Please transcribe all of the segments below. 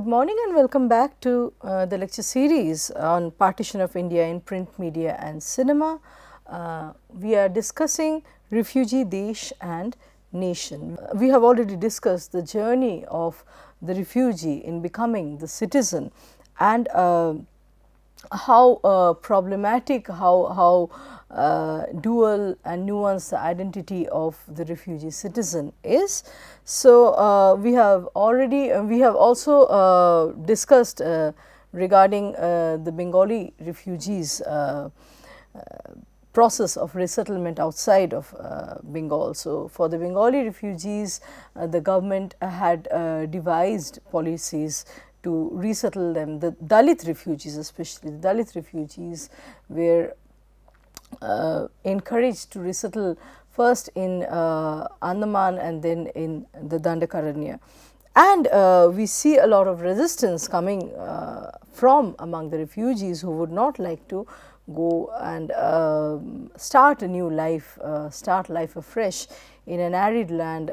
morning and welcome back to the lecture series on partition of India in print media and cinema. We are discussing Refugee, Desh and Nation. We have already discussed the journey of the refugee in becoming the citizen and how problematic, how dual and nuanced the identity of the refugee citizen is. So, we have also discussed regarding the Bengali refugees process of resettlement outside of Bengal. So, for the Bengali refugees, the government had devised policies to resettle them. The Dalit refugees, especially the Dalit refugees, were encouraged to resettle first in Andaman and then in the Dandakaranya. And we see a lot of resistance coming from among the refugees who would not like to go and start a new life, start life afresh in an arid land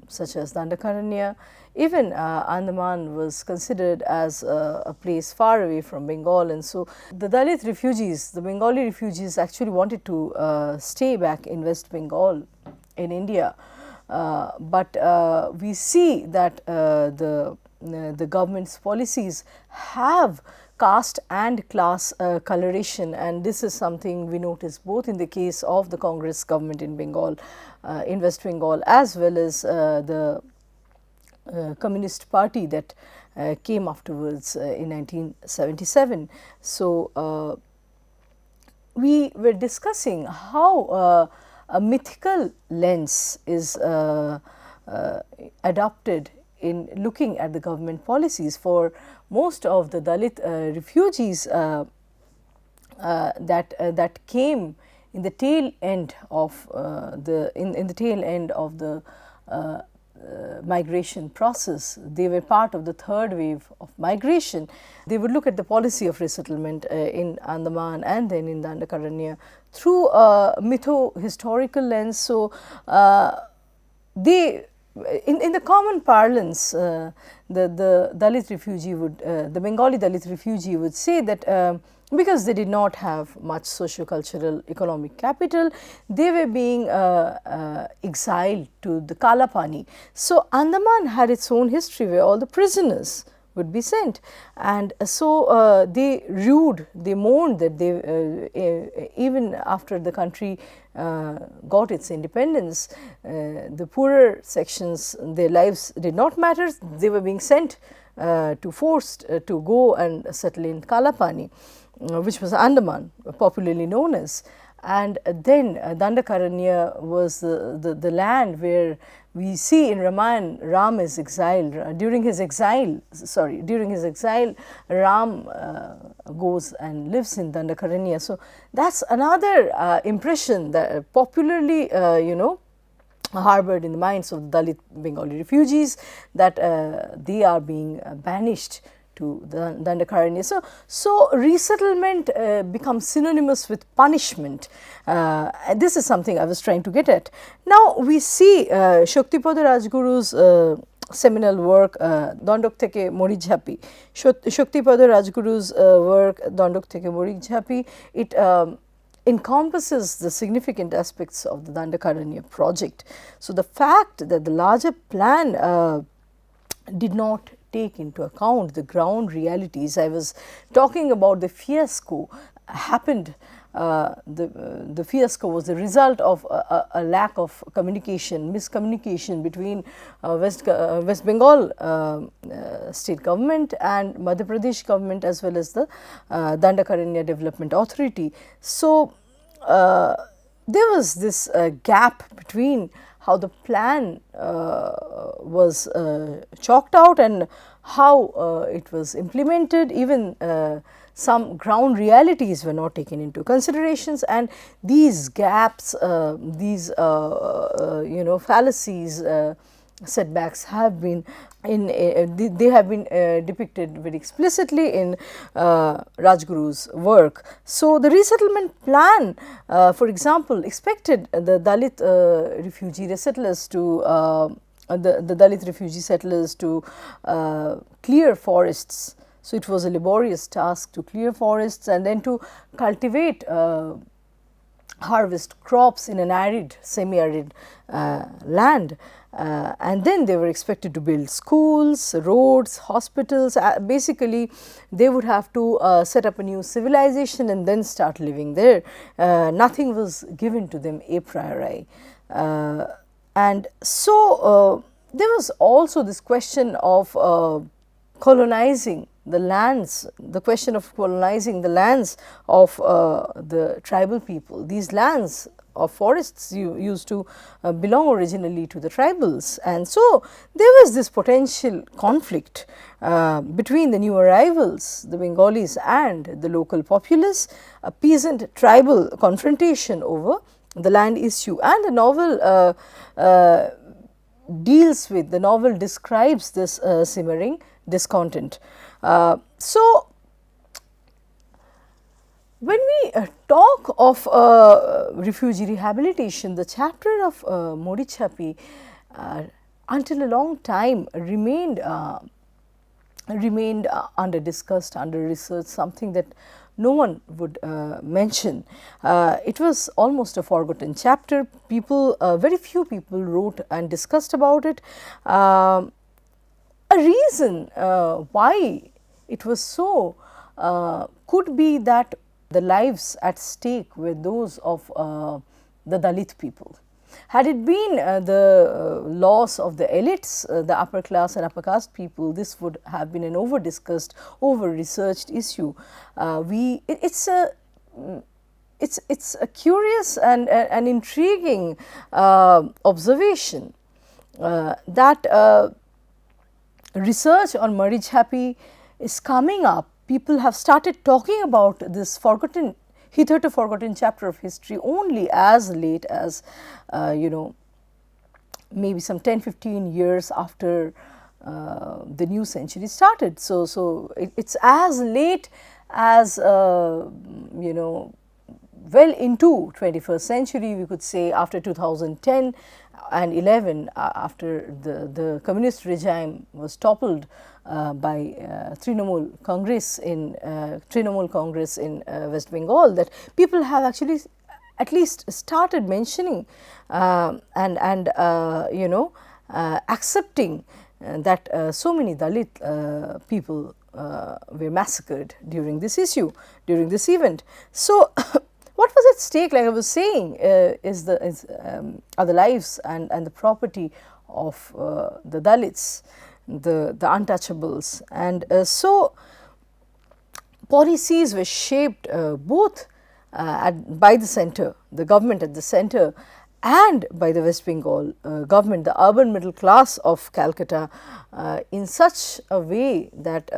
such as Dandakaranya. Even Andaman was considered as a place far away from Bengal, and so the Dalit refugees, the Bengali refugees actually wanted to stay back in West Bengal in India. But we see that the government's policies have caste and class coloration, and this is something we notice both in the case of the Congress government in Bengal, in West Bengal, as well as the Communist Party that came afterwards in 1977. So, we were discussing how a mythical lens is adopted in looking at the government policies. For most of the Dalit refugees that came in the tail end of the migration process, they were part of the third wave of migration. They would look at the policy of resettlement in Andaman and then in Dandakaranya through a mytho-historical lens. So, they in the common parlance, the Dalit refugee would, the Bengali Dalit refugee would say that because they did not have much socio-cultural economic capital, they were being exiled to the Kalapani. So, Andaman had its own history where all the prisoners would be sent, and so they mourned that they even after the country got its independence, the poorer sections, their lives did not matter. They were being sent forced to go and settle in Kalapani, which was Andaman, popularly known as. And then Dandakaranya was the land where we see in Ramayana Ram is exiled. During his exile, Ram goes and lives in Dandakaranya. So, that is another impression that popularly harbored in the minds of the Dalit Bengali refugees, that they are being banished to the Dandakaranya. So resettlement becomes synonymous with punishment. This is something I was trying to get at. Now, we see Shaktipada Rajguru's seminal work, Dondok Theke Mori Jhapi. Shaktipada Rajguru's work, Dondok Theke Mori Jhapi, it encompasses the significant aspects of the Dandakaranya project. So, the fact that the larger plan did not take into account the ground realities. I was talking about the fiasco happened. The fiasco was the result of a lack of communication, miscommunication between West Bengal state government and Madhya Pradesh government, as well as the Dandakaranya Development Authority. So, there was this gap between how the plan was chalked out and how it was implemented. Even some ground realities were not taken into considerations, and these gaps, these fallacies, setbacks have been they have been depicted very explicitly in Rajguru's work. So, the resettlement plan, for example, expected the Dalit refugee resettlers to the Dalit refugee settlers to clear forests. So it was a laborious task to clear forests and then to cultivate harvest crops in an arid, semi-arid land. And then they were expected to build schools, roads, hospitals. Basically, they would have to set up a new civilization and then start living there. Nothing was given to them a priori. And so, there was also this question of colonizing the lands, the question of colonizing the lands of the tribal people. These lands of forests used to belong originally to the tribals, and so there was this potential conflict between the new arrivals, the Bengalis, and the local populace, a peasant tribal confrontation over the land issue. And the novel the novel describes this simmering discontent. So, when we talk of refugee rehabilitation, the chapter of Morichapi until a long time remained under discussed, under research, something that no one would mention. It was almost a forgotten chapter. People, very few people wrote and discussed about it. A reason why it was so could be that the lives at stake were those of the Dalit people. Had it been the loss of the elites, the upper class and upper caste people, this would have been an over discussed, over researched issue. It's a curious and an intriguing observation that research on Morichapi is coming up. People have started talking about this forgotten, hitherto forgotten chapter of history only as late as maybe some 10-15 years after the new century started. So it's as late as well into 21st century, we could say, after 2010 and 11, after the communist regime was toppled by Trinamool Congress in West Bengal, that people have actually at least started mentioning and accepting that so many Dalit people were massacred during this issue, during this event. So, what was at stake, like I was saying, are the lives and the property of the Dalits, the untouchables. And so, policies were shaped both by the center, the government at the center, and by the West Bengal government, the urban middle class of Calcutta, in such a way that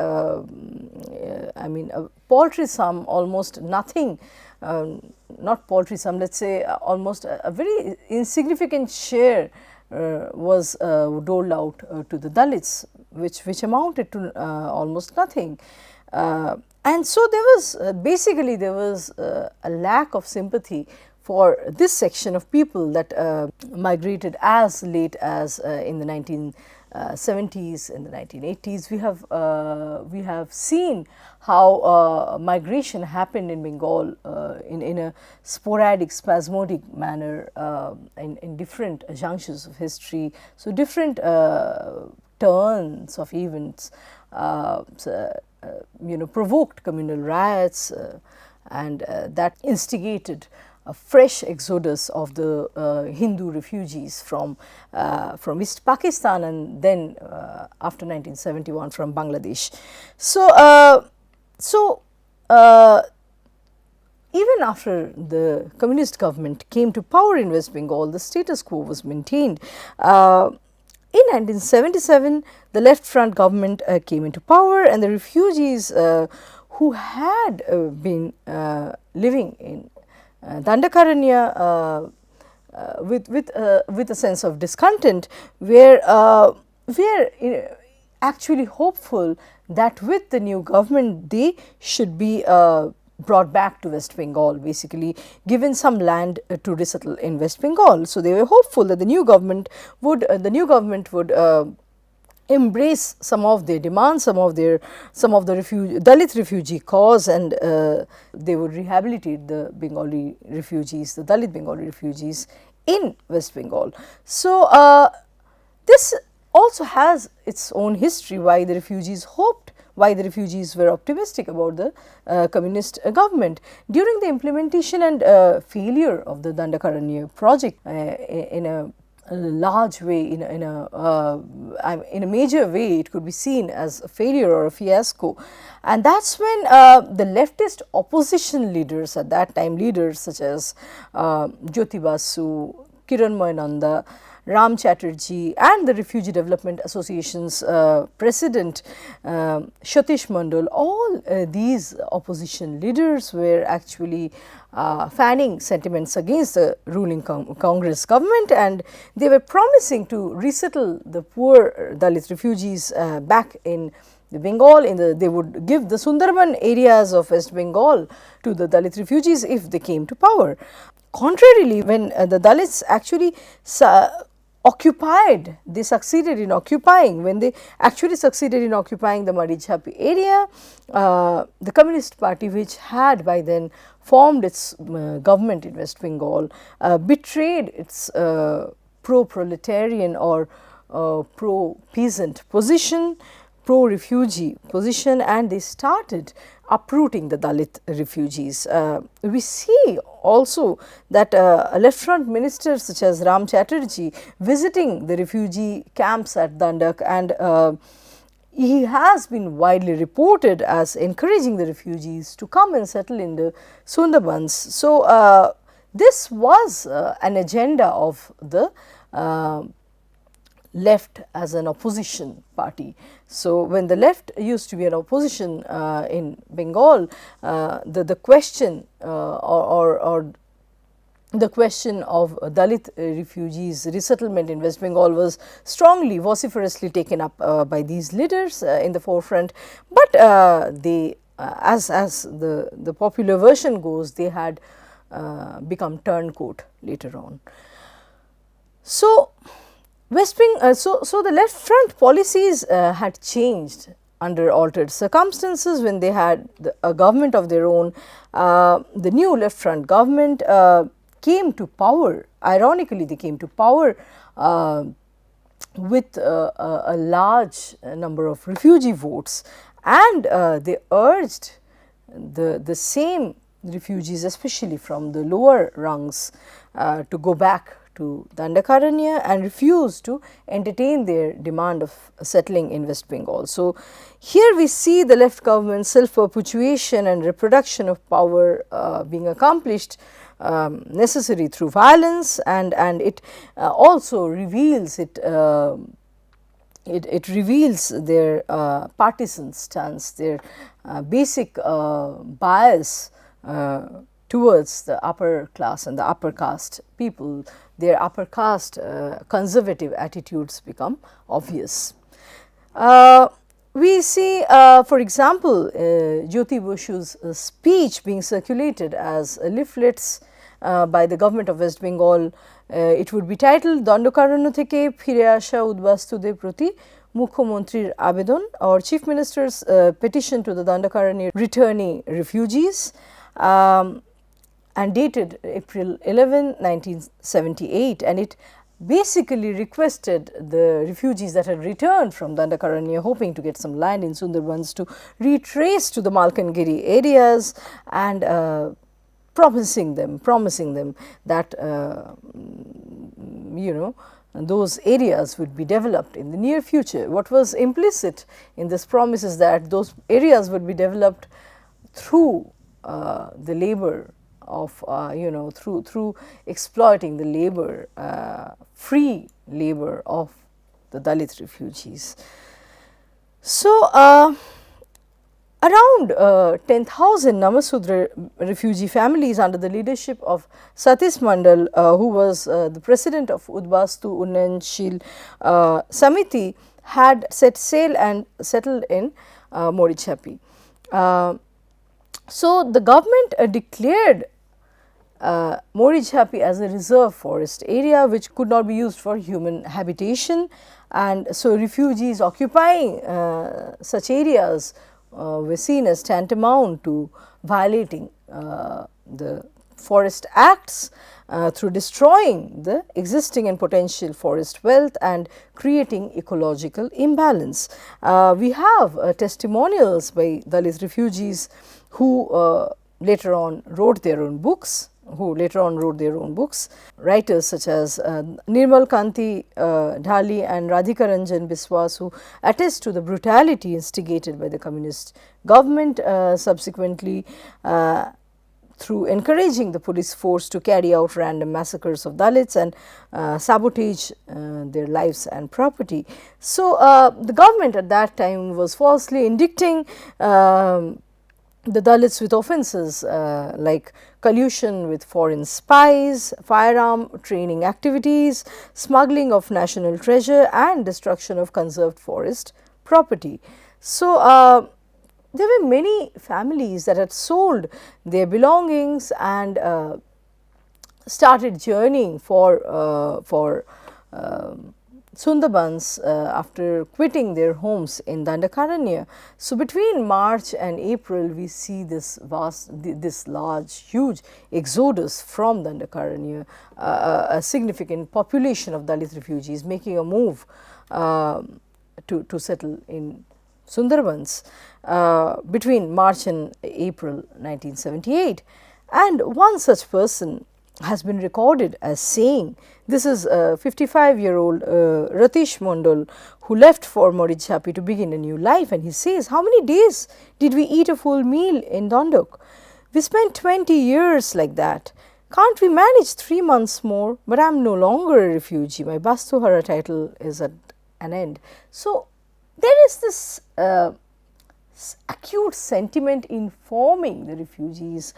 I mean, a paltry sum, almost nothing, not paltry sum, let us say almost a very insignificant share was doled out to the Dalits, which amounted to almost nothing. And so there was basically there was a lack of sympathy for this section of people that migrated as late as in the 1970s, in the 1980s. We have seen how migration happened in Bengal in a sporadic, spasmodic manner in different junctures of history. So, different turns of events provoked communal riots and that instigated a fresh exodus of the Hindu refugees from East Pakistan, and then after 1971 from Bangladesh. So, even after the communist government came to power in West Bengal, the status quo was maintained. In 1977, the left front government came into power, and the refugees who had been living in Dandakaranya with a sense of discontent were actually hopeful that with the new government they should be brought back to West Bengal, basically given some land to resettle in West Bengal. So they were hopeful that the new government would embrace some of their demands, some of the Dalit refugee cause, and they would rehabilitate the Bengali refugees, the Dalit Bengali refugees in West Bengal. So this also has its own history, why the refugees hoped, why the refugees were optimistic about the communist government. During the implementation and failure of the Dandakaranya project in a large way, in a major way, it could be seen as a failure or a fiasco. And that is when the leftist opposition leaders at that time, leaders such as Jyoti Basu, Kiranmoy Nanda, Ram Chatterjee, and the Refugee Development Association's president Satish Mandal, all these opposition leaders were actually fanning sentiments against the ruling Congress government, and they were promising to resettle the poor Dalit refugees back in the Bengal. They would give the Sundarban areas of West Bengal to the Dalit refugees if they came to power. Contrarily, when the Dalits actually they succeeded in occupying, when they actually succeeded in occupying the Marichhapi area, the Communist Party, which had by then formed its government in West Bengal, betrayed its pro-proletarian or pro-peasant position, pro-refugee position, and they started uprooting the Dalit refugees. We see also that left front ministers such as Ram Chatterjee visiting the refugee camps at Dandak, and he has been widely reported as encouraging the refugees to come and settle in the Sundarbans. So this was an agenda of the left as an opposition party. So when the left used to be an opposition in Bengal, the question or the question of Dalit refugees resettlement in West Bengal was strongly, vociferously taken up by these leaders in the forefront, but they as the popular version goes, they had become turncoat later on. So so the left front policies had changed under altered circumstances when they had a government of their own. The new left front government came to power, ironically they came to power with a large number of refugee votes, and they urged the same refugees, especially from the lower rungs, to go back to Dandakaranya and refuse to entertain their demand of settling in West Bengal. So here we see the left government's self-perpetuation and reproduction of power being accomplished necessary through violence, and it also reveals it reveals their partisan stance, their basic bias towards the upper class and the upper caste people. Their upper caste conservative attitudes become obvious. We see, for example, Jyoti Basu's speech being circulated as leaflets by the government of West Bengal. It would be titled Dandakaranya theke ফিরে আসা উদ্বাস্তুদের প্রতি মুখ্যমন্ত্রীর আবেদন, or Chief Minister's petition to the Dandakaranya returnee refugees, and dated April 11, 1978, and it basically requested the refugees that had returned from Dandakaranya hoping to get some land in Sundarbans to retrace to the Malkangiri areas, and promising them that those areas would be developed in the near future. What was implicit in this promise is that those areas would be developed through the labor of through exploiting the labor, free labor of the Dalit refugees. So around 10,000 Namasudra refugee families under the leadership of Satish Mandal, who was the president of Udbastu Unnanshil Samiti, had set sail and settled in Marichhapi. So, the government declared Morichapi as a reserve forest area which could not be used for human habitation, and so refugees occupying such areas were seen as tantamount to violating the forest acts through destroying the existing and potential forest wealth and creating ecological imbalance. We have testimonials by Dalit refugees who later on wrote their own books, writers such as Nirmal Kanti Dhali and Radhika Ranjan Biswas, who attest to the brutality instigated by the communist government subsequently through encouraging the police force to carry out random massacres of Dalits and sabotage their lives and property. So, the government at that time was falsely indicting the Dalits with offences like collusion with foreign spies, firearm training activities, smuggling of national treasure and destruction of conserved forest property. So, there were many families that had sold their belongings and started journeying for Sundarbans after quitting their homes in Dandakaranya. So, between March and April we see this this large huge exodus from Dandakaranya, a significant population of Dalit refugees making a move to settle in Sundarbans between March and April 1978, and one such person has been recorded as saying, this is a 55-year-old Ratish Mondal who left for Morichapi to begin a new life, and he says, how many days did we eat a full meal in Dondok? We spent 20 years like that. Can't we manage 3 months more? But I am no longer a refugee. My Bastuhara title is at an end. So, there is this acute sentiment informing the refugees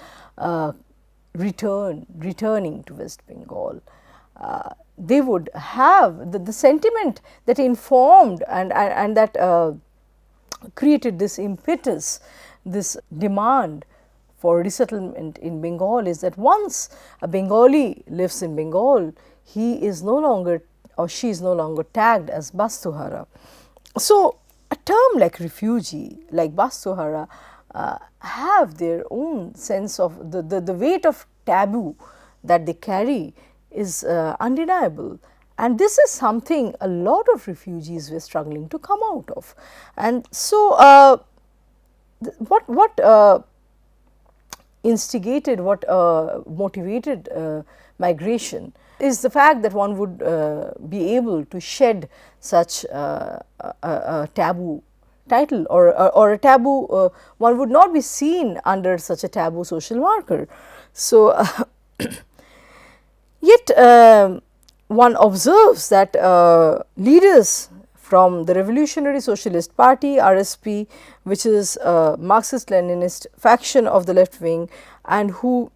returning to West Bengal. They would have the sentiment that informed and that created this impetus, this demand for resettlement in Bengal is that once a Bengali lives in Bengal, he is no longer or she is no longer tagged as Bastuhara. So, a term like refugee, like Bastuhara, have their own sense of the weight of taboo that they carry is undeniable, and this is something a lot of refugees were struggling to come out of. And so, what instigated, what motivated migration is the fact that one would be able to shed such a taboo title or a taboo, one would not be seen under such a taboo social marker. So, yet one observes that leaders from the Revolutionary Socialist Party RSP, which is a Marxist-Leninist faction of the left wing, and who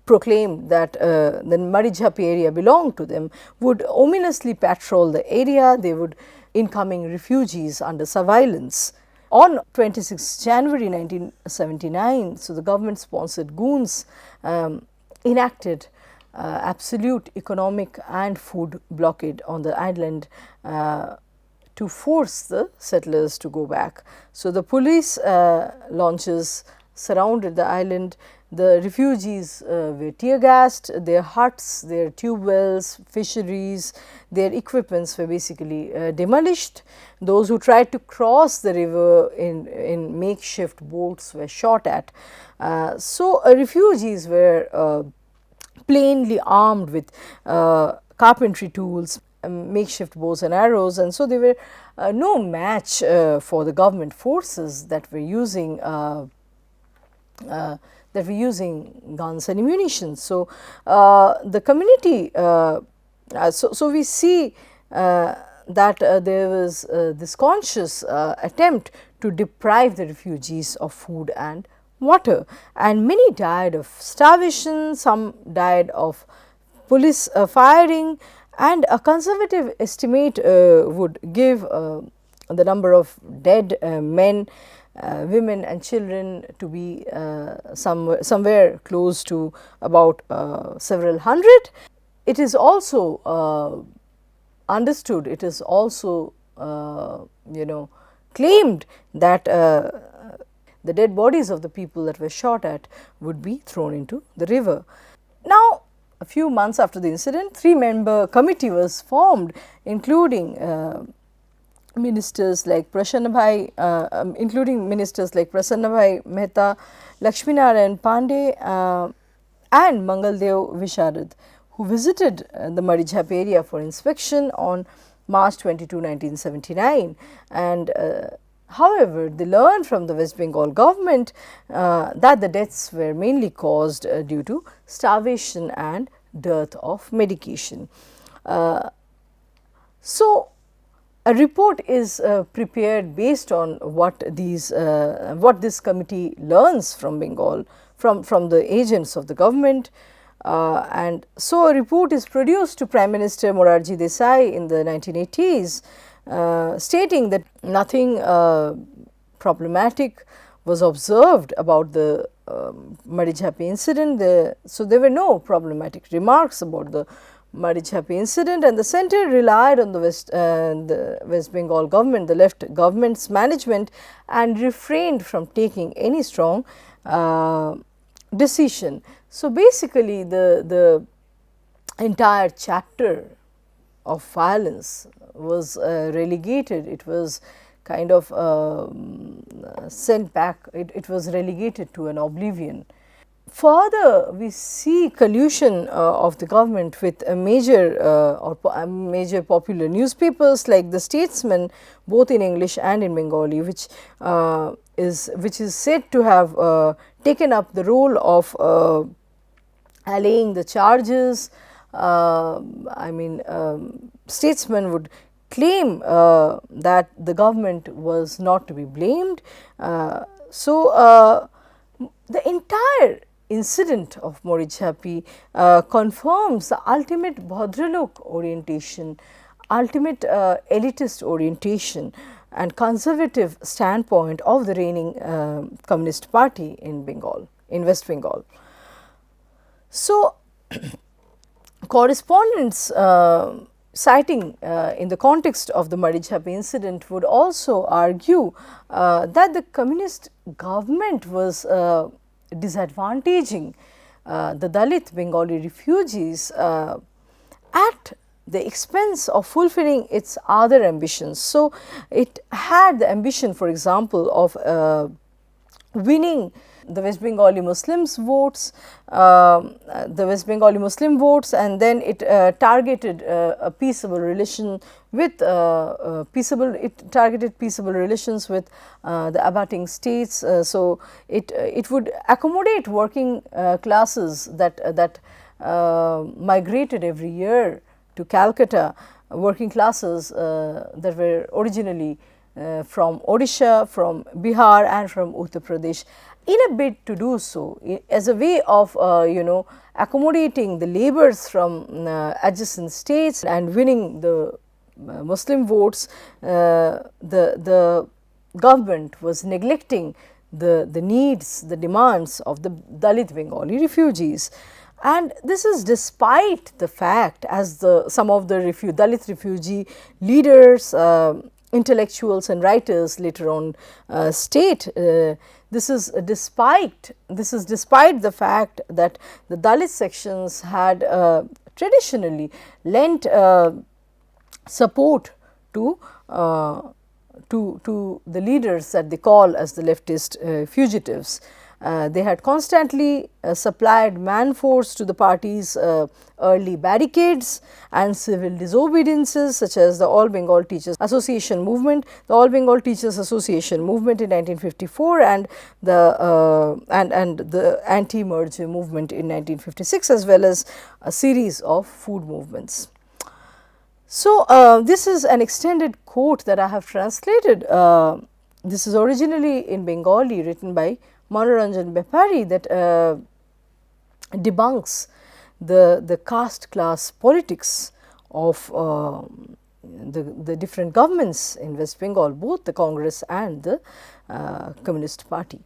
proclaimed that the Marichapi area belonged to them, would ominously patrol the area. They would incoming refugees under surveillance. On 26 January 1979, so the government sponsored goons enacted absolute economic and food blockade on the island to force the settlers to go back. So, the police launches surrounded the island. The refugees were tear gassed, their huts, their tube wells, fisheries, their equipments were basically demolished. Those who tried to cross the river in makeshift boats were shot at. So, refugees were plainly armed with carpentry tools, makeshift bows and arrows, and so they were no match for the government forces that were using guns and ammunition. So, the community, so we see that there was this conscious attempt to deprive the refugees of food and water, and many died of starvation, some died of police firing, and a conservative estimate would give the number of dead men women and children to be somewhere close to about several hundred. It is also understood, it is also claimed that the dead bodies of the people that were shot at would be thrown into the river. Now, a few months after the incident, 3-member committee was formed, including ministers like Prasannabhai Mehta, Lakshminarayan Pandey and Mangaldev Visharad, who visited the Madhijhap area for inspection on March 22, 1979. And however, they learned from the West Bengal government that the deaths were mainly caused due to starvation and dearth of medication. So, a report is prepared based on what this committee learns from Bengal, from the agents of the government. And so, a report is produced to Prime Minister Morarji Desai in the 1980s, stating that nothing problematic was observed about the Madhijhap incident. So, there were no problematic remarks about the Madhijhap incident, and the centre relied on the West Bengal government, the left government's management, and refrained from taking any strong decision. So, basically the entire chapter of violence was relegated, it was kind of sent back, it was relegated to an oblivion. Further, we see collusion of the government with a major major popular newspapers like The Statesman, both in English and in Bengali, which is said to have taken up the role of allaying the charges. Statesman would claim that the government was not to be blamed. The entire incident of Madhijhap confirms the ultimate Bhadralok orientation, ultimate elitist orientation and conservative standpoint of the reigning Communist Party in Bengal, in West Bengal. So, correspondents citing in the context of the Madhijhap incident would also argue that the communist government was disadvantaging the Dalit Bengali refugees at the expense of fulfilling its other ambitions. So, it had the ambition, for example, of winning the West Bengali Muslims votes, and then it targeted a peaceable relation with peaceable relations with the abutting states. So, it would accommodate working classes that migrated every year to Calcutta, working classes that were originally from Odisha, from Bihar and from Uttar Pradesh, in a bid to do so as a way of accommodating the labours from adjacent states and winning the Muslim votes. The government was neglecting the needs, the demands of the Dalit Bengali refugees. And this is despite the fact, as some of the Dalit refugee leaders, intellectuals and writers later on state, this is despite the fact that the Dalit sections had traditionally lent support to the leaders that they call as the leftist fugitives. They had constantly supplied man force to the party's early barricades and civil disobediences, such as the All Bengal Teachers Association movement, the All Bengal Teachers Association movement in 1954 and the anti-merger movement in 1956, as well as a series of food movements. So, this is an extended quote that I have translated. This is originally in Bengali, written by Manoranjan Bepari, that debunks the caste class politics of the different governments in West Bengal, both the Congress and the Communist Party.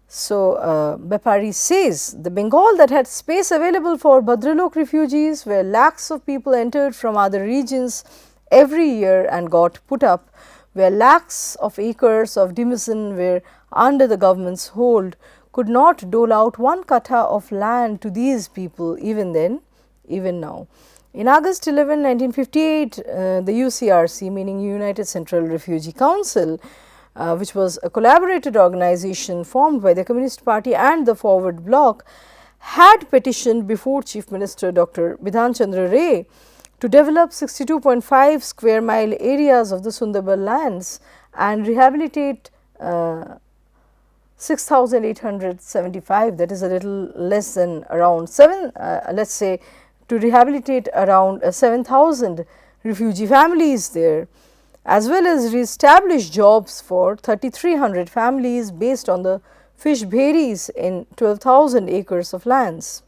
So, Bepari says the Bengal that had space available for Bhadralok refugees, where lakhs of people entered from other regions every year and got put up, where lakhs of acres of demesne were under the government's hold, could not dole out one kattha of land to these people even then, even now. In August 11, 1958, the UCRC, meaning United Central Refugee Council, which was a collaborated organization formed by the Communist Party and the Forward Bloc, had petitioned before Chief Minister Dr. Bidhan Chandra Ray to develop 62.5 square mile areas of the Sundarban lands and rehabilitate 6,875, that is a little less than around 7, let us say, to rehabilitate around 7,000 refugee families there, as well as re-establish jobs for 3,300 families based on the fish bheris in 12,000 acres of lands.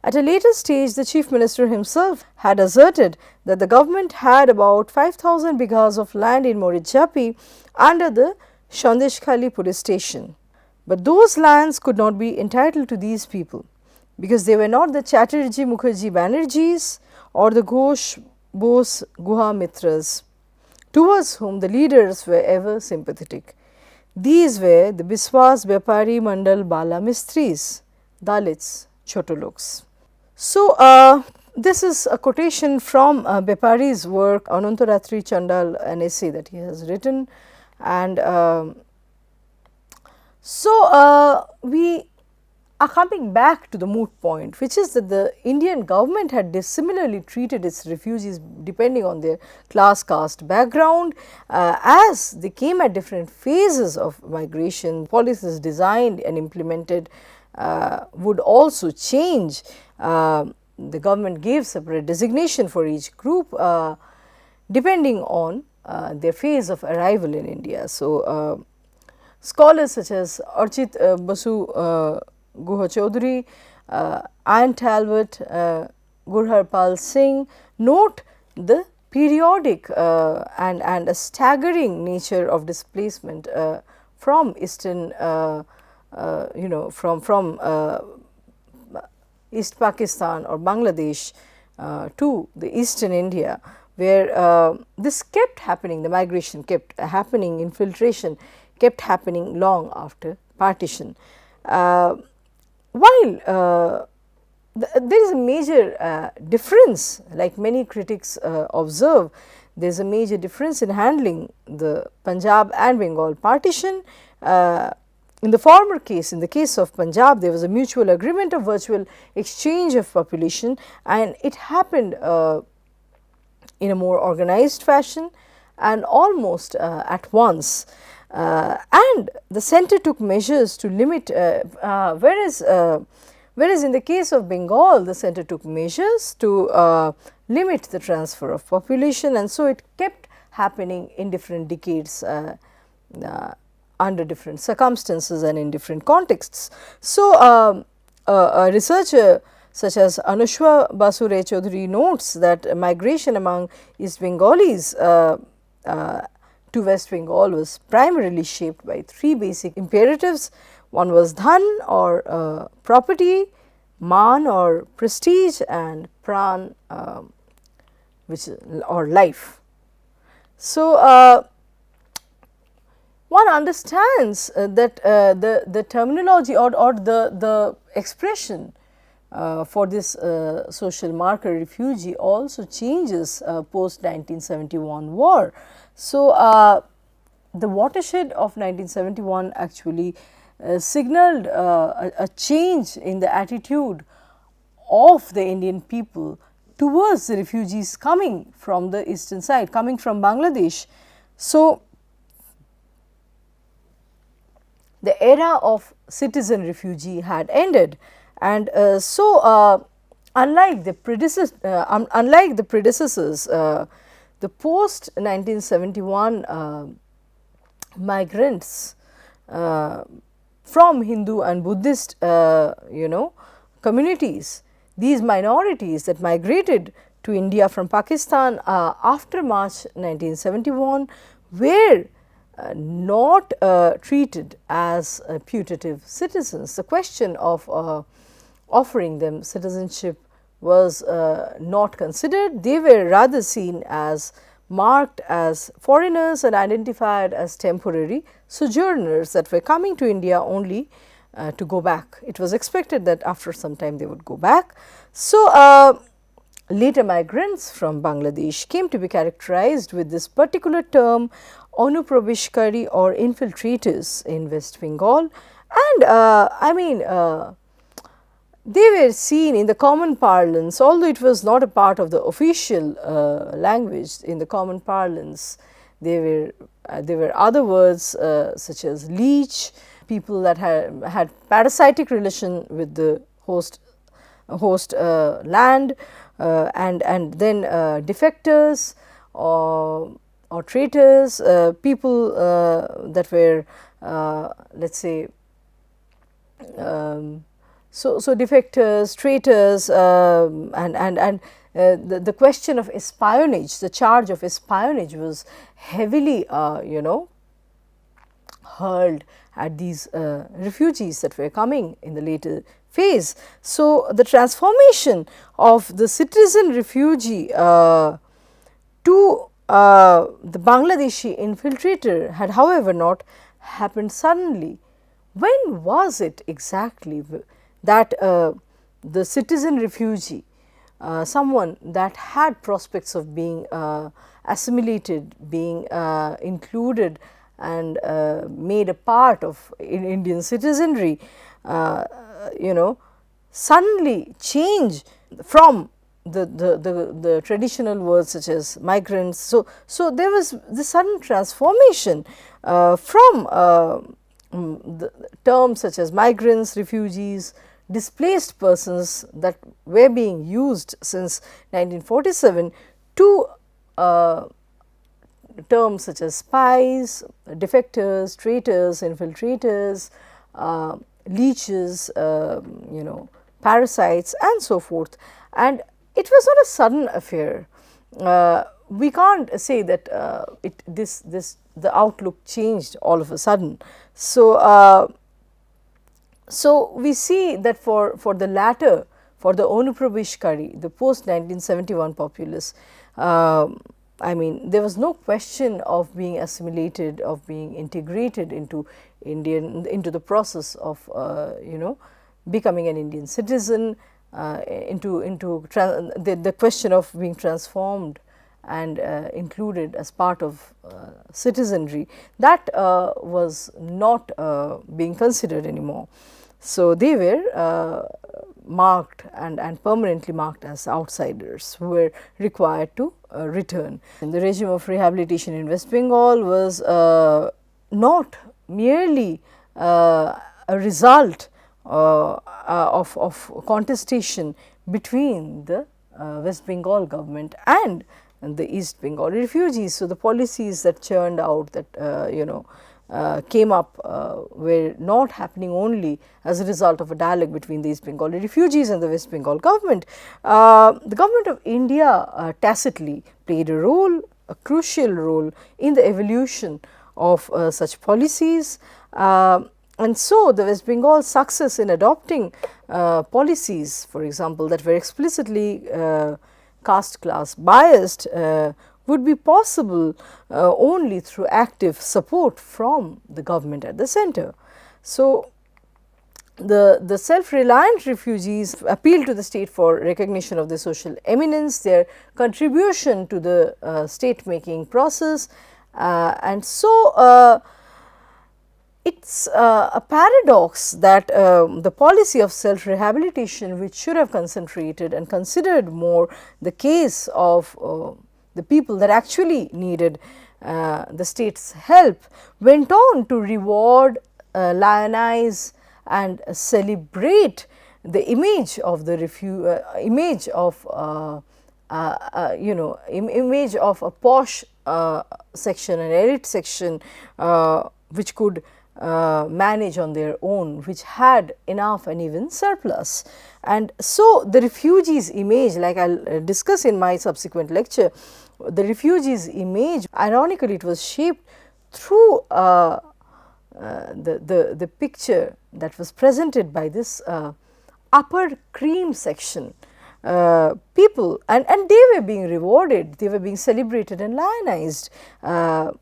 At a later stage, the Chief Minister himself had asserted that the government had about 5,000 bighas of land in Morijjapi under the Sandeshkhali police station, but those lands could not be entitled to these people, because they were not the Chatterjee Mukherjee Banerjees or the Ghosh Bose Guha Mitras, towards whom the leaders were ever sympathetic. These were the Biswas Bepari Mandal Bala Mistris, Dalits, Chotoloks. So, this is a quotation from Bepari's work, Anantaratri Chandal, an essay that he has written, and we are coming back to the moot point, which is that the Indian government had similarly treated its refugees depending on their class caste background. As they came at different phases of migration, policies designed and implemented would also change. The government gave separate designation for each group depending on their phase of arrival in India. So, scholars such as Archit Basu Guha Chaudhary, Ian Talbot, Gurharpal Singh note the periodic and a staggering nature of displacement from eastern, from East Pakistan or Bangladesh to the eastern India, where this kept happening, the migration kept happening, infiltration kept happening long after partition. While there is a major difference, like many critics observe, there is a major difference in handling the Punjab and Bengal partition. In the former case, in the case of Punjab, there was a mutual agreement of virtual exchange of population, and it happened in a more organized fashion and almost at once. And the center took measures to limit, whereas in the case of Bengal, the center took measures to limit the transfer of population, and so it kept happening in different decades under different circumstances and in different contexts. So, a researcher such as Anushwa Basu Ray Chaudhary notes that migration among East Bengalis to West Bengal was primarily shaped by three basic imperatives. One was dhan or property, maan or prestige, and pran which or life. So, one understands that the terminology or the expression for this social marker refugee also changes post 1971 war. So, the watershed of 1971 actually signaled a change in the attitude of the Indian people towards the refugees coming from the eastern side, coming from Bangladesh. So, the era of citizen refugee had ended, and unlike the predecessors, the post 1971 migrants from Hindu and Buddhist communities, these minorities that migrated to India from Pakistan after March 1971 were not treated as putative citizens. The question of offering them citizenship was not considered. They were rather seen as marked as foreigners and identified as temporary sojourners that were coming to India only to go back. It was expected that after some time they would go back. So, later migrants from Bangladesh came to be characterized with this particular term Anuprabishkari or infiltrators in West Bengal, and they were seen in the common parlance, although it was not a part of the official language. In the common parlance, there were other words such as leech, people that had parasitic relation with the host land, and then defectors or traitors, people that were let us say so defectors, traitors, and the question of espionage, the charge of espionage was heavily hurled at these refugees that were coming in the later phase. So, the transformation of the citizen refugee to the Bangladeshi infiltrator had, however, not happened suddenly. When was it exactly that the citizen refugee, someone that had prospects of being assimilated, being included and made a part of Indian citizenry, suddenly change from the traditional words such as migrants. So there was this sudden transformation from the terms such as migrants, refugees, displaced persons that were being used since 1947 to terms such as spies, defectors, traitors, infiltrators, leeches, parasites and so forth. And it was not a sudden affair. We can't say that the outlook changed all of a sudden. So, so we see that for the latter, for the Anuprabishkari, the post 1971 populace, there was no question of being assimilated, of being integrated into into the process of becoming an Indian citizen, the question of being transformed and included as part of citizenry, that was not being considered anymore. So, they were marked and permanently marked as outsiders who were required to return. And the regime of rehabilitation in West Bengal was not merely a result of contestation between the West Bengal government and the East Bengal refugees. So, the policies that churned out, that came up were not happening only as a result of a dialogue between the East Bengali refugees and the West Bengal government. The government of India tacitly played a role, a crucial role in the evolution of such policies. And so, the West Bengal's success in adopting policies, for example, that were explicitly caste class biased would be possible only through active support from the government at the center. So, the self-reliant refugees appealed to the state for recognition of their social eminence, their contribution to the state making process, and so it's a paradox that the policy of self-rehabilitation, which should have concentrated and considered more the case of the people that actually needed the state's help, went on to reward, lionize and celebrate the image of the image of image of a posh section, an elite section, which could manage on their own, which had enough and even surplus. And so, the refugees image, like I will discuss in my subsequent lecture, the refugees image, ironically it was shaped through the picture that was presented by this upper cream section people, and they were being rewarded, they were being celebrated and lionized. The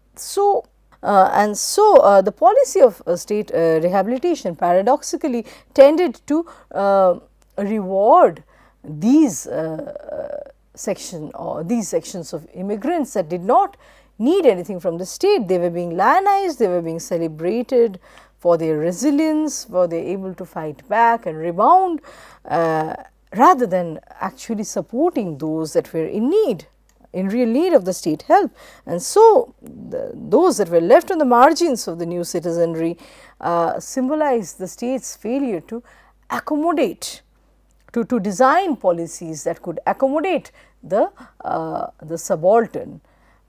policy of state rehabilitation paradoxically tended to reward these sections of immigrants that did not need anything from the state. They were being lionized, they were being celebrated for their resilience, for their able to fight back and rebound, rather than actually supporting those that were in need, in real need of the state help. And so, those that were left on the margins of the new citizenry symbolize the state's failure to accommodate, to design policies that could accommodate the subaltern,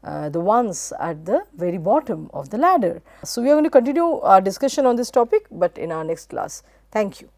the ones at the very bottom of the ladder. So, we are going to continue our discussion on this topic, but in our next class. Thank you.